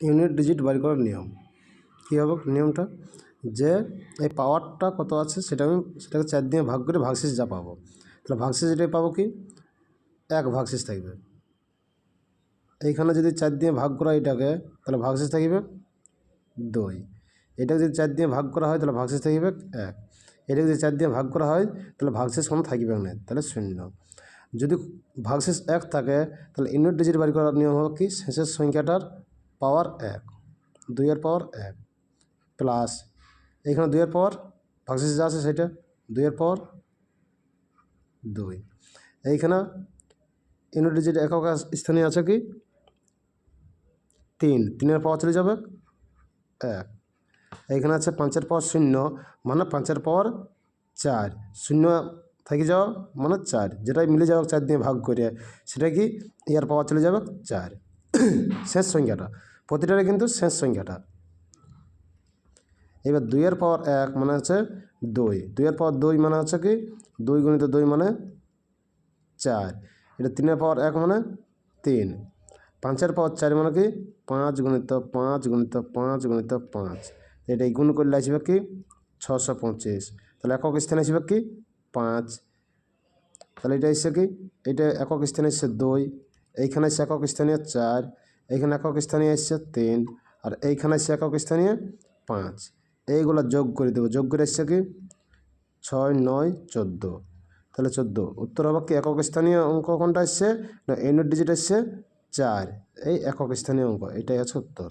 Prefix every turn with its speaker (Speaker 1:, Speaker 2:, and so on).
Speaker 1: Unit digit বাড়ি করার নিয়ম কী হবে নিয়মটা, যে এই পাওয়ারটা কত আছে সেটাকে 4 দিয়ে ভাগ করে ভাগশেষ যা পাবো, তাহলে ভাগশেষ এটাই পাবো কি 1 ভাগশেষ থাকবে। এইখানে যদি 4 দিয়ে ভাগ করা এটাকে তাহলে ভাগশেষ থাকবে 2। এটাকে যদি 4 দিয়ে ভাগ করা হয় তাহলে ভাগশেষ থাকবে 1। এটাকে যদি 4 দিয়ে ভাগ করা হয় তাহলে ভাগশেষ কোনো থাকবে না, তাহলে 0। যদি ভাগশেষ 1 থাকে তাহলে ইউনিট ডিজিট বাড়ি করার নিয়ম হবে কি, শেষের সংখ্যাটার পাওয়ার 1, 2 এর পাওয়ার 1 প্লাস এইখানে 2 এর পাওয়ার ভাগশেষ যা আছে সেটা 2 এর পাওয়ার 2। এইখানে ইউনিট ডিজিট একক স্থানে আছে কি 3, 3 এর পাওয়ার চলে যাবে 1। এইখানে আছে 5 এর পাওয়ার 0 মানে 5 এর পাওয়ার 4, 0 থেকে যাওয়া মানে 4, যেটাই মিলে যাবে 4 দিয়ে ভাগ করে সেটা কি ইয়ার পাওয়ার চলে যাবে 4। শেষ সংখ্যাটা প্রতিটারে কিন্তু শেষ সংখ্যাটা। এবার 2 এর পাওয়ার 1 মানে হচ্ছে 2, 2 এর পাওয়ার 2 মানে হচ্ছে কি 2 গুণিত 2 মানে 4। এটা 3 এর পাওয়ার 1 মানে 3, 5 এর পাওয়ার 4 মানে কি 5 গুণিত 5 গুণিত 5 গুণিত 5। এটাই গুণ করলে আসবে কি 625। তাহলে একক স্থানে আসবে কি 5। তাহলে এটা এসছে কি, এটা একক স্থানে এসছে 2, এইখানে এসছে একক স্থানীয় 4, এইখানে একক স্থানীয় এসছে 3, আর এইখানে এসছে একক স্থানীয় 5। এইগুলো যোগ করে দেবো, যোগ করে এসছে কি 6, 9, 14। তাহলে 14 উত্তর হবে কি একক স্থানীয় অঙ্ক কোনটা এসছে না ইউনিট ডিজিট এসছে 4, এই একক স্থানীয় অঙ্ক, এটাই আছে উত্তর।